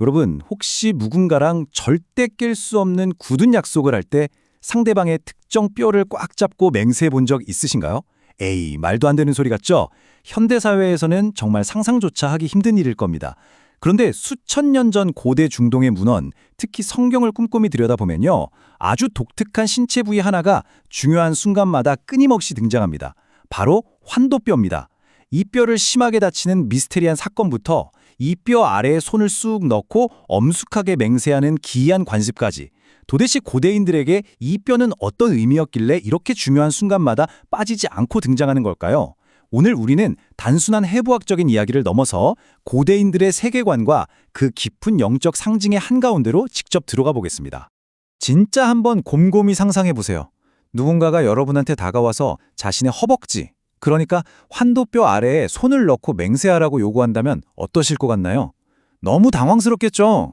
여러분, 혹시 누군가랑 절대 깰 수 없는 굳은 약속을 할 때 상대방의 특정 뼈를 꽉 잡고 맹세해 본 적 있으신가요? 에이, 말도 안 되는 소리 같죠? 현대사회에서는 정말 상상조차 하기 힘든 일일 겁니다. 그런데 수천 년 전 고대 중동의 문헌, 특히 성경을 꼼꼼히 들여다보면요, 아주 독특한 신체 부위 하나가 중요한 순간마다 끊임없이 등장합니다. 바로 환도뼈입니다. 이 뼈를 심하게 다치는 미스테리한 사건부터 이 뼈 아래에 손을 쑥 넣고 엄숙하게 맹세하는 기이한 관습까지, 도대체 고대인들에게 이 뼈는 어떤 의미였길래 이렇게 중요한 순간마다 빠지지 않고 등장하는 걸까요? 오늘 우리는 단순한 해부학적인 이야기를 넘어서 고대인들의 세계관과 그 깊은 영적 상징의 한가운데로 직접 들어가 보겠습니다. 진짜 한번 곰곰이 상상해 보세요. 누군가가 여러분한테 다가와서 자신의 허벅지, 그러니까 환도뼈 아래에 손을 넣고 맹세하라고 요구한다면 어떠실 것 같나요? 너무 당황스럽겠죠?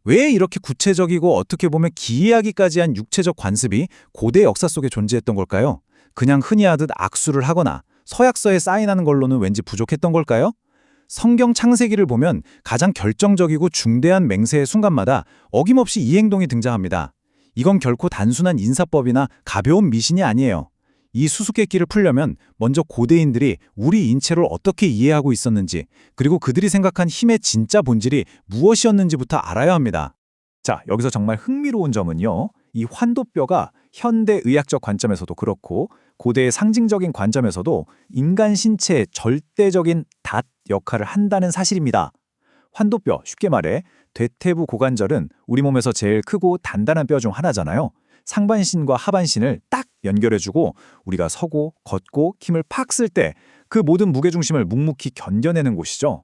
왜 이렇게 구체적이고 어떻게 보면 기이하기까지 한 육체적 관습이 고대 역사 속에 존재했던 걸까요? 그냥 흔히 하듯 악수를 하거나 서약서에 사인하는 걸로는 왠지 부족했던 걸까요? 성경 창세기를 보면 가장 결정적이고 중대한 맹세의 순간마다 어김없이 이 행동이 등장합니다. 이건 결코 단순한 인사법이나 가벼운 미신이 아니에요. 이 수수께끼를 풀려면 먼저 고대인들이 우리 인체를 어떻게 이해하고 있었는지, 그리고 그들이 생각한 힘의 진짜 본질이 무엇이었는지부터 알아야 합니다. 자, 여기서 정말 흥미로운 점은요, 이 환도뼈가 현대 의학적 관점에서도 그렇고 고대의 상징적인 관점에서도 인간 신체의 절대적인 닷 역할을 한다는 사실입니다. 환도뼈, 쉽게 말해 대퇴부 고관절은 우리 몸에서 제일 크고 단단한 뼈 중 하나잖아요. 상반신과 하반신을 딱 연결해주고 우리가 서고 걷고 힘을 팍 쓸 때 그 모든 무게중심을 묵묵히 견뎌내는 곳이죠.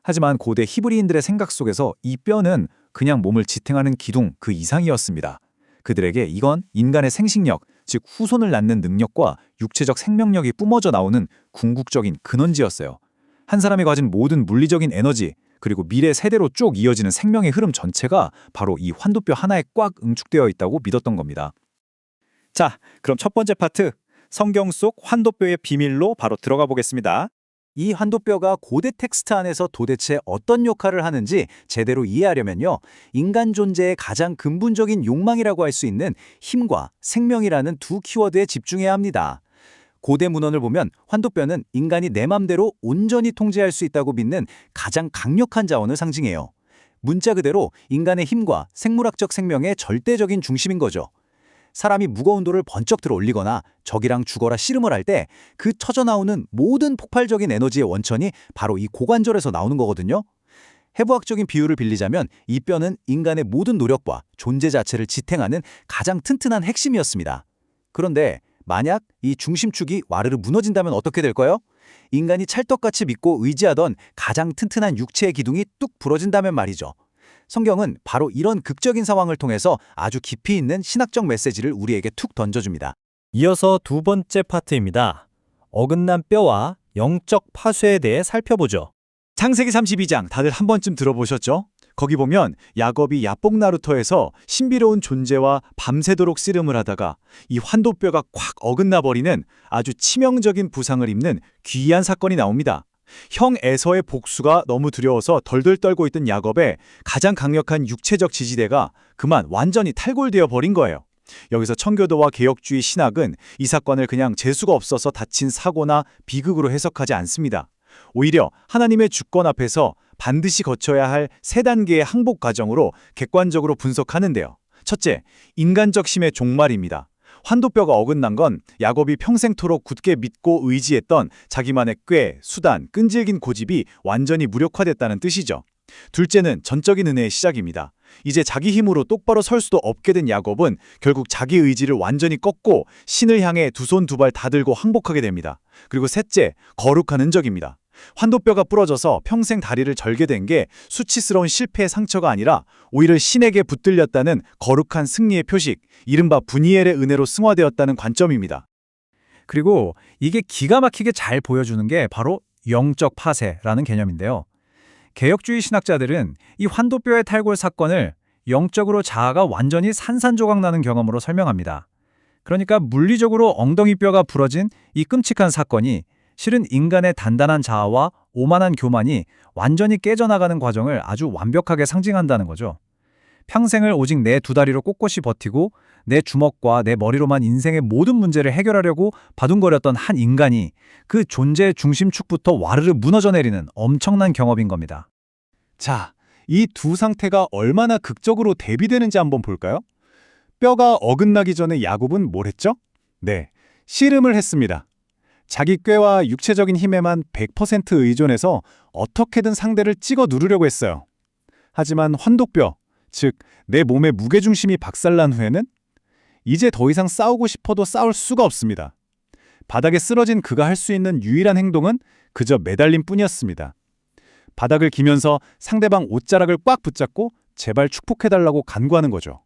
하지만 고대 히브리인들의 생각 속에서 이 뼈는 그냥 몸을 지탱하는 기둥 그 이상이었습니다. 그들에게 이건 인간의 생식력, 즉 후손을 낳는 능력과 육체적 생명력이 뿜어져 나오는 궁극적인 근원지였어요. 한 사람이 가진 모든 물리적인 에너지, 그리고 미래 세대로 쭉 이어지는 생명의 흐름 전체가 바로 이 환도뼈 하나에 꽉 응축되어 있다고 믿었던 겁니다. 자, 그럼 첫 번째 파트, 성경 속 환도뼈의 비밀로 바로 들어가 보겠습니다. 이 환도뼈가 고대 텍스트 안에서 도대체 어떤 역할을 하는지 제대로 이해하려면요, 인간 존재의 가장 근본적인 욕망이라고 할 수 있는 힘과 생명이라는 두 키워드에 집중해야 합니다. 고대 문헌을 보면 환도뼈는 인간이 내 맘대로 온전히 통제할 수 있다고 믿는 가장 강력한 자원을 상징해요. 문자 그대로 인간의 힘과 생물학적 생명의 절대적인 중심인 거죠. 사람이 무거운 돌을 번쩍 들어 올리거나 적이랑 죽어라 씨름을 할 때 그 터져나오는 모든 폭발적인 에너지의 원천이 바로 이 고관절에서 나오는 거거든요. 해부학적인 비유를 빌리자면 이 뼈는 인간의 모든 노력과 존재 자체를 지탱하는 가장 튼튼한 핵심이었습니다. 그런데 만약 이 중심축이 와르르 무너진다면 어떻게 될까요? 인간이 찰떡같이 믿고 의지하던 가장 튼튼한 육체의 기둥이 뚝 부러진다면 말이죠. 성경은 바로 이런 극적인 상황을 통해서 아주 깊이 있는 신학적 메시지를 우리에게 툭 던져줍니다. 이어서 두 번째 파트입니다. 어긋난 뼈와 영적 파쇄에 대해 살펴보죠. 창세기 32장 다들 한 번쯤 들어보셨죠? 거기 보면 야곱이 야복 나루터에서 신비로운 존재와 밤새도록 씨름을 하다가 이 환도뼈가 콱 어긋나 버리는 아주 치명적인 부상을 입는 귀한 사건이 나옵니다. 형 에서의 복수가 너무 두려워서 덜덜 떨고 있던 야곱의 가장 강력한 육체적 지지대가 그만 완전히 탈골되어 버린 거예요. 여기서 청교도와 개혁주의 신학은 이 사건을 그냥 재수가 없어서 다친 사고나 비극으로 해석하지 않습니다. 오히려 하나님의 주권 앞에서 반드시 거쳐야 할 세 단계의 항복 과정으로 객관적으로 분석하는데요. 첫째, 인간적 힘의 종말입니다. 환도뼈가 어긋난 건 야곱이 평생토록 굳게 믿고 의지했던 자기만의 꾀, 수단, 끈질긴 고집이 완전히 무력화됐다는 뜻이죠. 둘째는 전적인 은혜의 시작입니다. 이제 자기 힘으로 똑바로 설 수도 없게 된 야곱은 결국 자기 의지를 완전히 꺾고 신을 향해 두 손 두 발 다 들고 항복하게 됩니다. 그리고 셋째, 거룩한 흔적입니다. 환도뼈가 부러져서 평생 다리를 절게 된 게 수치스러운 실패의 상처가 아니라 오히려 신에게 붙들렸다는 거룩한 승리의 표식, 이른바 분이엘의 은혜로 승화되었다는 관점입니다. 그리고 이게 기가 막히게 잘 보여주는 게 바로 영적 파쇄라는 개념인데요. 개혁주의 신학자들은 이 환도뼈의 탈골 사건을 영적으로 자아가 완전히 산산조각 나는 경험으로 설명합니다. 그러니까 물리적으로 엉덩이뼈가 부러진 이 끔찍한 사건이 실은 인간의 단단한 자아와 오만한 교만이 완전히 깨져나가는 과정을 아주 완벽하게 상징한다는 거죠. 평생을 오직 내 두 다리로 꼿꼿이 버티고 내 주먹과 내 머리로만 인생의 모든 문제를 해결하려고 바둥거렸던 한 인간이 그 존재의 중심축부터 와르르 무너져 내리는 엄청난 경험인 겁니다. 자, 이 두 상태가 얼마나 극적으로 대비되는지 한번 볼까요? 뼈가 어긋나기 전에 야곱은 뭘 했죠? 네, 씨름을 했습니다. 자기 꾀와 육체적인 힘에만 100% 의존해서 어떻게든 상대를 찍어 누르려고 했어요. 하지만 환도뼈, 즉 내 몸의 무게중심이 박살난 후에는 이제 더 이상 싸우고 싶어도 싸울 수가 없습니다. 바닥에 쓰러진 그가 할 수 있는 유일한 행동은 그저 매달림 뿐이었습니다. 바닥을 기면서 상대방 옷자락을 꽉 붙잡고 제발 축복해달라고 간구하는 거죠.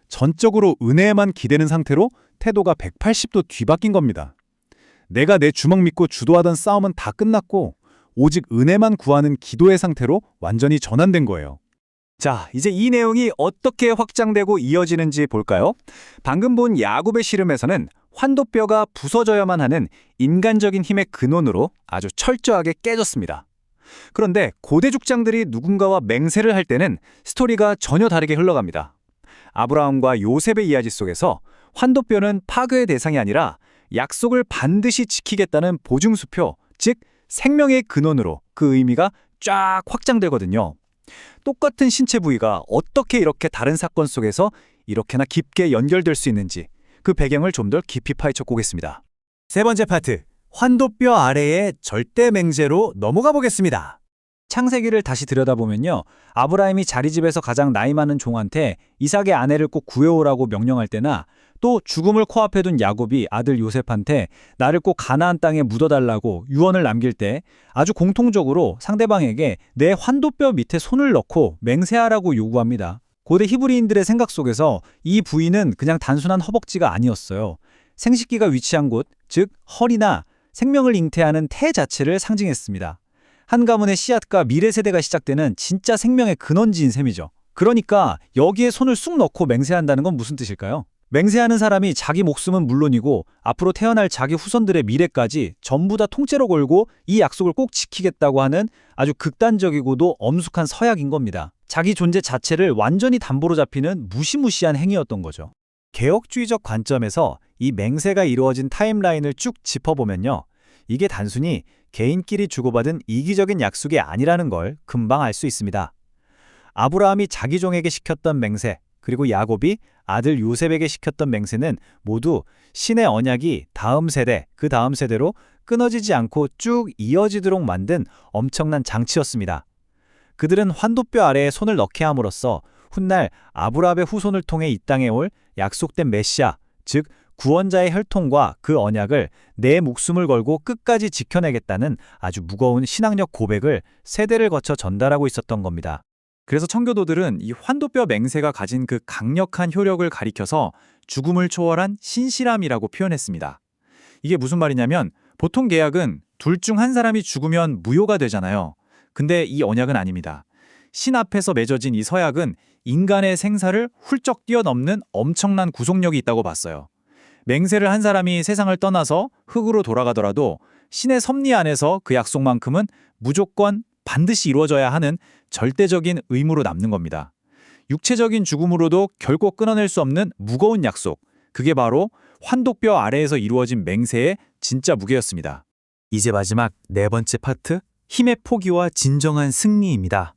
전적으로 은혜에만 기대는 상태로 태도가 180도 뒤바뀐 겁니다. 내가 내 주먹 믿고 주도하던 싸움은 다 끝났고 오직 은혜만 구하는 기도의 상태로 완전히 전환된 거예요. 자, 이제 이 내용이 어떻게 확장되고 이어지는지 볼까요? 방금 본 야곱의 씨름에서는 환도뼈가 부서져야만 하는 인간적인 힘의 근원으로 아주 철저하게 깨졌습니다. 그런데 고대 죽장들이 누군가와 맹세를 할 때는 스토리가 전혀 다르게 흘러갑니다. 아브라함과 요셉의 이야기 속에서 환도뼈는 파괴의 대상이 아니라 약속을 반드시 지키겠다는 보증수표, 즉 생명의 근원으로 그 의미가 쫙 확장되거든요. 똑같은 신체 부위가 어떻게 이렇게 다른 사건 속에서 이렇게나 깊게 연결될 수 있는지 그 배경을 좀 더 깊이 파헤쳐 보겠습니다. 세 번째 파트, 환도뼈 아래의 절대 맹세로 넘어가 보겠습니다. 창세기를 다시 들여다보면요. 아브라함이 자리집에서 가장 나이 많은 종한테 이삭의 아내를 꼭 구해오라고 명령할 때나 또 죽음을 코앞에 둔 야곱이 아들 요셉한테 나를 꼭 가나안 땅에 묻어달라고 유언을 남길 때 아주 공통적으로 상대방에게 내 환도뼈 밑에 손을 넣고 맹세하라고 요구합니다. 고대 히브리인들의 생각 속에서 이 부위는 그냥 단순한 허벅지가 아니었어요. 생식기가 위치한 곳, 즉 허리나 생명을 잉태하는 태 자체를 상징했습니다. 한 가문의 씨앗과 미래 세대가 시작되는 진짜 생명의 근원지인 셈이죠. 그러니까 여기에 손을 쑥 넣고 맹세한다는 건 무슨 뜻일까요? 맹세하는 사람이 자기 목숨은 물론이고 앞으로 태어날 자기 후손들의 미래까지 전부 다 통째로 걸고 이 약속을 꼭 지키겠다고 하는 아주 극단적이고도 엄숙한 서약인 겁니다. 자기 존재 자체를 완전히 담보로 잡히는 무시무시한 행위였던 거죠. 개혁주의적 관점에서 이 맹세가 이루어진 타임라인을 쭉 짚어보면요. 이게 단순히 개인끼리 주고받은 이기적인 약속이 아니라는 걸 금방 알 수 있습니다. 아브라함이 자기 종에게 시켰던 맹세, 그리고 야곱이 아들 요셉에게 시켰던 맹세는 모두 신의 언약이 다음 세대, 그 다음 세대로 끊어지지 않고 쭉 이어지도록 만든 엄청난 장치였습니다. 그들은 환도뼈 아래에 손을 넣게 함으로써 훗날 아브라함의 후손을 통해 이 땅에 올 약속된 메시아, 즉 구원자의 혈통과 그 언약을 내 목숨을 걸고 끝까지 지켜내겠다는 아주 무거운 신앙력 고백을 세대를 거쳐 전달하고 있었던 겁니다. 그래서 청교도들은 이 환도뼈 맹세가 가진 그 강력한 효력을 가리켜서 죽음을 초월한 신실함이라고 표현했습니다. 이게 무슨 말이냐면 보통 계약은 둘 중 한 사람이 죽으면 무효가 되잖아요. 근데 이 언약은 아닙니다. 신 앞에서 맺어진 이 서약은 인간의 생사를 훌쩍 뛰어넘는 엄청난 구속력이 있다고 봤어요. 맹세를 한 사람이 세상을 떠나서 흙으로 돌아가더라도 신의 섭리 안에서 그 약속만큼은 무조건 반드시 이루어져야 하는 절대적인 의무로 남는 겁니다. 육체적인 죽음으로도 결코 끊어낼 수 없는 무거운 약속, 그게 바로 환도뼈 아래에서 이루어진 맹세의 진짜 무게였습니다. 이제 마지막 네 번째 파트, 힘의 포기와 진정한 승리입니다.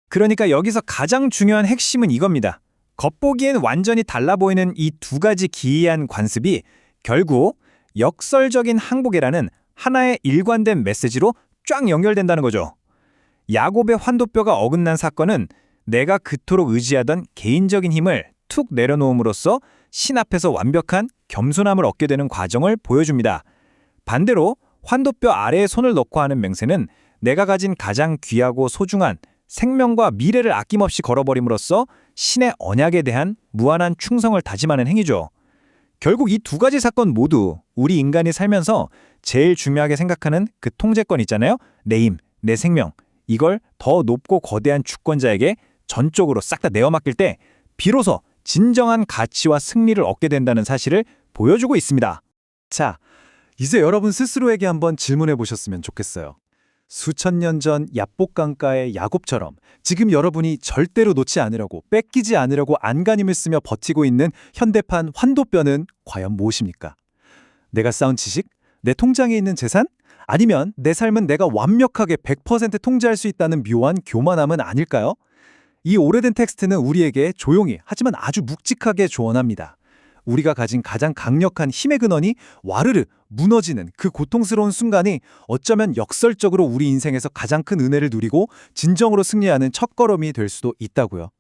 그러니까 여기서 가장 중요한 핵심은 이겁니다. 겉보기엔 완전히 달라 보이는 이 두 가지 기이한 관습이 결국 역설적인 항복이라는 하나의 일관된 메시지로 쫙 연결된다는 거죠. 야곱의 환도뼈가 어긋난 사건은 내가 그토록 의지하던 개인적인 힘을 툭 내려놓음으로써 신 앞에서 완벽한 겸손함을 얻게 되는 과정을 보여줍니다. 반대로 환도뼈 아래에 손을 넣고 하는 맹세는 내가 가진 가장 귀하고 소중한 생명과 미래를 아낌없이 걸어버림으로써 신의 언약에 대한 무한한 충성을 다짐하는 행위죠. 결국 이 두 가지 사건 모두 우리 인간이 살면서 제일 중요하게 생각하는 그 통제권 있잖아요. 내 힘, 내 생명. 이걸 더 높고 거대한 주권자에게 전적으로 싹 다 내어 맡길 때 비로소 진정한 가치와 승리를 얻게 된다는 사실을 보여주고 있습니다. 자, 이제 여러분 스스로에게 한번 질문해 보셨으면 좋겠어요. 수천 년 전 야복강가의 야곱처럼 지금 여러분이 절대로 놓지 않으려고 뺏기지 않으려고 안간힘을 쓰며 버티고 있는 현대판 환도뼈는 과연 무엇입니까? 내가 쌓은 지식? 내 통장에 있는 재산? 아니면 내 삶은 내가 완벽하게 100% 통제할 수 있다는 묘한 교만함은 아닐까요? 이 오래된 텍스트는 우리에게 조용히 하지만 아주 묵직하게 조언합니다. 우리가 가진 가장 강력한 힘의 근원이 와르르 무너지는 그 고통스러운 순간이 어쩌면 역설적으로 우리 인생에서 가장 큰 은혜를 누리고 진정으로 승리하는 첫걸음이 될 수도 있다고요.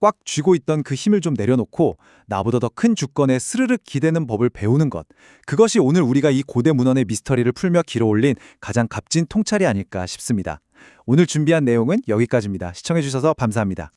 꽉 쥐고 있던 그 힘을 좀 내려놓고 나보다 더 큰 주권에 스르륵 기대는 법을 배우는 것. 그것이 오늘 우리가 이 고대 문헌의 미스터리를 풀며 길어올린 가장 값진 통찰이 아닐까 싶습니다. 오늘 준비한 내용은 여기까지입니다. 시청해주셔서 감사합니다.